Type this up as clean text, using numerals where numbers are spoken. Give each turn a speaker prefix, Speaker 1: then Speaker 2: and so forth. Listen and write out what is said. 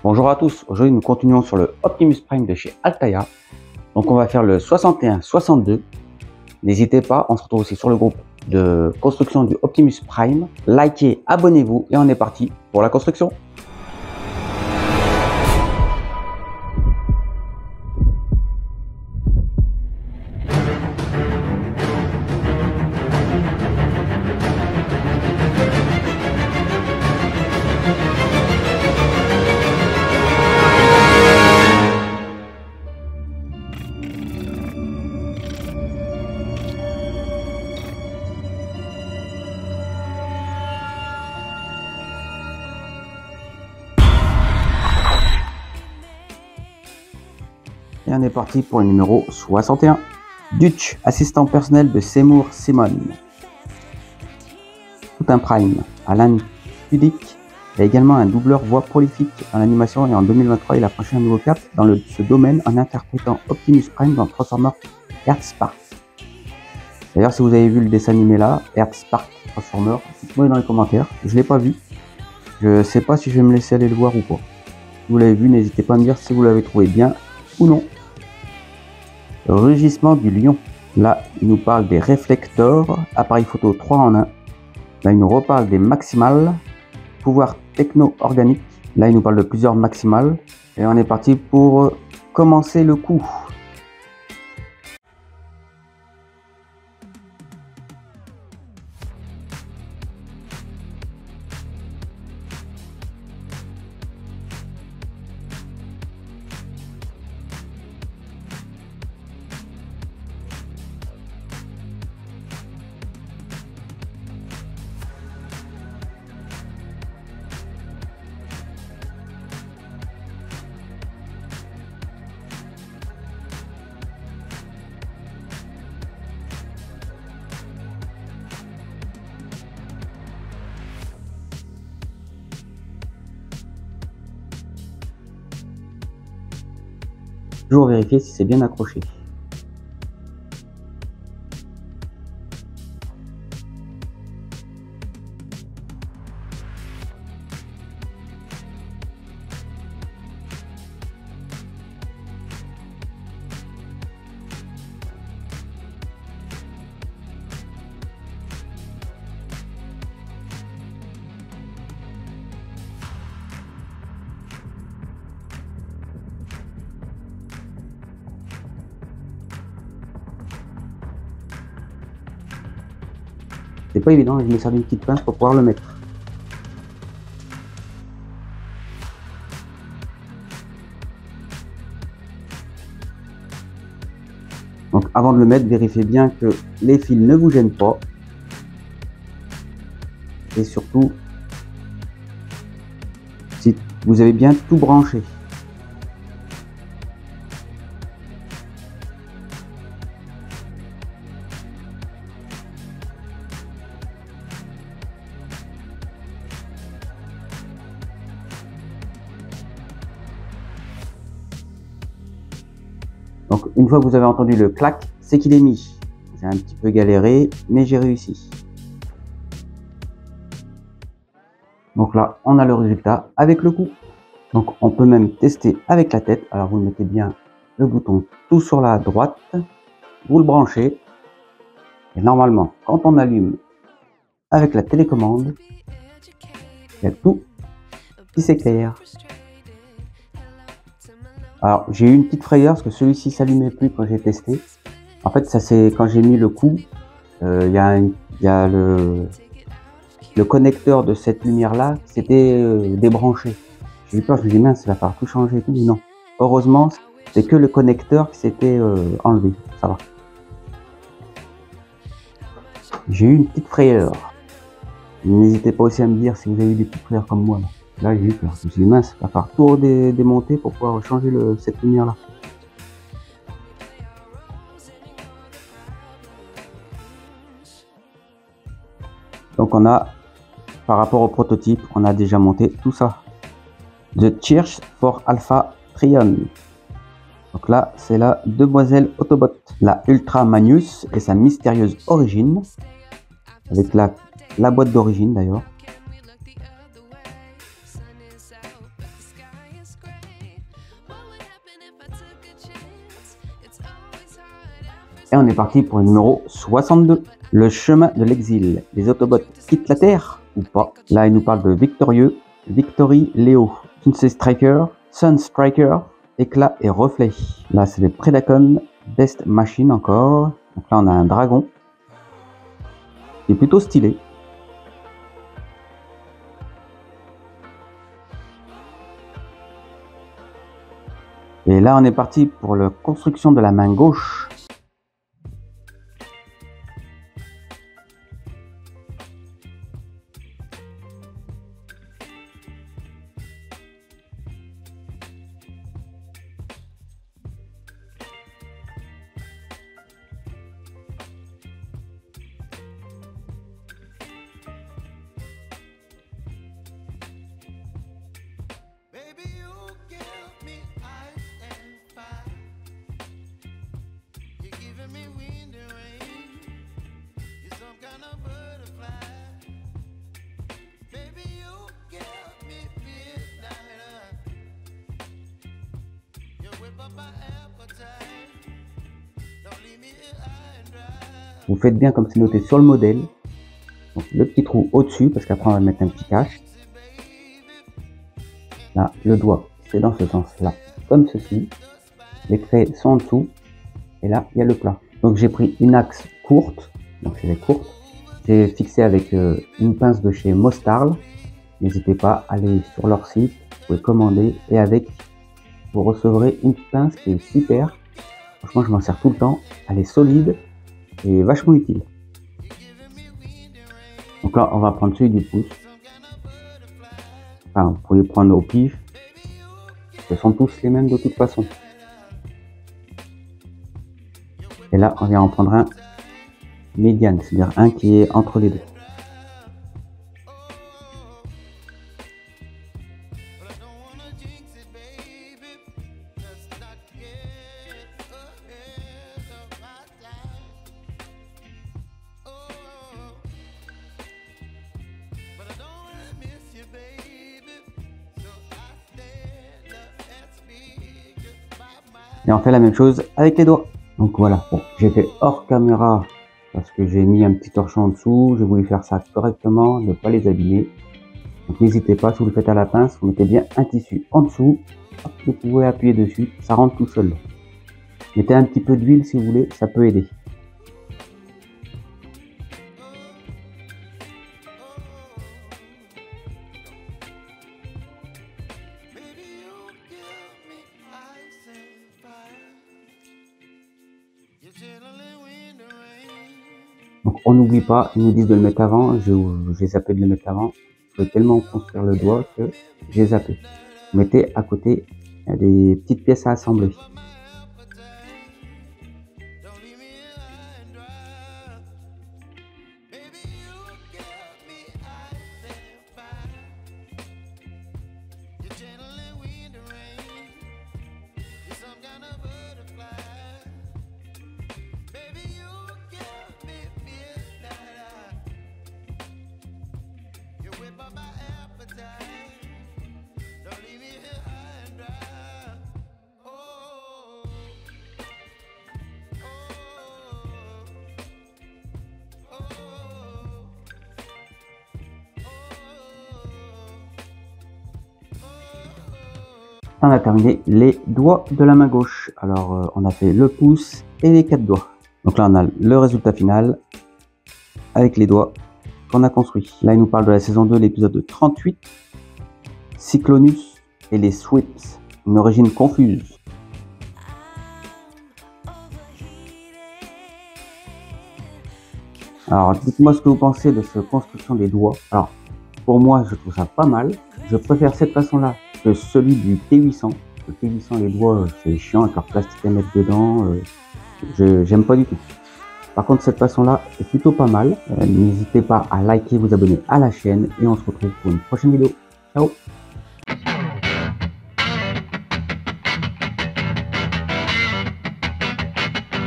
Speaker 1: Bonjour à tous, aujourd'hui nous continuons sur le Optimus Prime de chez Altaïa. Donc on va faire le 61-62. N'hésitez pas, on se retrouve aussi sur le groupe de construction du Optimus Prime. Likez, abonnez-vous et on est parti pour la construction. Et on est parti pour le numéro 61. Dutch, assistant personnel de Seymour Simon. Tout un Prime. Alan Tudyk a également un doubleur voix prolifique en animation et en 2023 il a franchi un nouveau cap dans ce domaine en interprétant Optimus Prime dans Transformers Earthspark. D'ailleurs, si vous avez vu le dessin animé là, Earthspark Transformers, dites-moi dans les commentaires. Je l'ai pas vu. Je sais pas si je vais me laisser aller le voir ou pas. Si vous l'avez vu, n'hésitez pas à me dire si vous l'avez trouvé bien ou non. Rugissement du lion. Là, il nous parle des réflecteurs, appareil photo 3 en 1. Là, il nous reparle des maximales, pouvoir techno-organique. Là, il nous parle de plusieurs maximales. Et on est parti pour commencer le coup. Toujours vérifier si c'est bien accroché. C'est pas évident, je me sers d'une petite pince pour pouvoir le mettre. Donc avant de le mettre, vérifiez bien que les fils ne vous gênent pas. Et surtout, si vous avez bien tout branché. Donc une fois que vous avez entendu le clac, c'est qu'il est mis. J'ai un petit peu galéré, mais j'ai réussi. Donc là, on a le résultat avec le coup. Donc on peut même tester avec la tête. Alors vous mettez bien le bouton tout sur la droite, vous le branchez. Et normalement, quand on allume avec la télécommande, il y a tout qui s'éclaire. Alors j'ai eu une petite frayeur parce que celui-ci s'allumait plus quand j'ai testé. En fait, ça c'est quand j'ai mis le coup, il y a le connecteur de cette lumière là qui s'était débranché. J'ai eu peur, je me dis mince, il va falloir tout changer et tout, mais non. Heureusement, c'est que le connecteur qui s'était enlevé, ça va. J'ai eu une petite frayeur. N'hésitez pas aussi à me dire si vous avez eu des petites frayeurs comme moi. Là, j'ai eu peur. Je me suis dit mince, il va falloir tout démonter pour pouvoir changer cette lumière là. Donc on a, par rapport au prototype, on a déjà monté tout ça. The Church for Alpha Trion. Donc là, c'est la demoiselle Autobot, la Ultra Magnus et sa mystérieuse origine, avec la boîte d'origine d'ailleurs. on est parti pour le numéro 62. Le chemin de l'exil. Les Autobots quittent la Terre ou pas? Là, il nous parle de Victorieux, Victory, Léo, Princess Striker, Sun Striker, Éclat et Reflet. Là, c'est les Predacon, Best Machine encore. Donc là, on a un dragon. Il est plutôt stylé. Et là, on est parti pour la construction de la main gauche. Vous faites bien comme c'est noté sur le modèle. Donc le petit trou au-dessus, parce qu'après on va mettre un petit cache. Là, le doigt, c'est dans ce sens-là, comme ceci. Les traits sont en dessous. Et là, il y a le plat. Donc j'ai pris une axe courte. Donc c'est les courtes. J'ai fixé avec une pince de chez Mostarl. N'hésitez pas à aller sur leur site. Vous pouvez commander. Et avec, vous recevrez une pince qui est super. Franchement, je m'en sers tout le temps. Elle est solide et vachement utile. Donc là, on va prendre celui du pouce. Enfin, vous pouvez prendre au pif. Ce sont tous les mêmes de toute façon. Et là, on vient en prendre un médiane, c'est-à-dire un qui est entre les deux. Et on fait la même chose avec les doigts. Donc voilà, bon, j'ai fait hors caméra parce que j'ai mis un petit torchon en dessous. J'ai voulu faire ça correctement, ne pas les abîmer. Donc n'hésitez pas, si vous le faites à la pince, vous mettez bien un tissu en dessous. Hop, vous pouvez appuyer dessus, ça rentre tout seul. Mettez un petit peu d'huile si vous voulez, ça peut aider. Donc on n'oublie pas, ils nous disent de le mettre avant, j'ai zappé de le mettre avant. Je veux tellement construire le doigt que j'ai zappé. Vous mettez à côté des petites pièces à assembler. On a terminé les doigts de la main gauche. Alors on a fait le pouce et les 4 doigts. Donc là on a le résultat final avec les doigts qu'on a construits. Là il nous parle de la saison 2, l'épisode 38. Cyclonus et les Swips, une origine confuse. Alors dites-moi ce que vous pensez de cette construction des doigts. Alors pour moi je trouve ça pas mal. Je préfère cette façon-là que celui du T800. Le T800, les doigts, c'est chiant avec leur plastique à mettre dedans. J'aime pas du tout. Par contre, cette façon-là est plutôt pas mal. N'hésitez pas à liker, vous abonner à la chaîne et on se retrouve pour une prochaine vidéo. Ciao!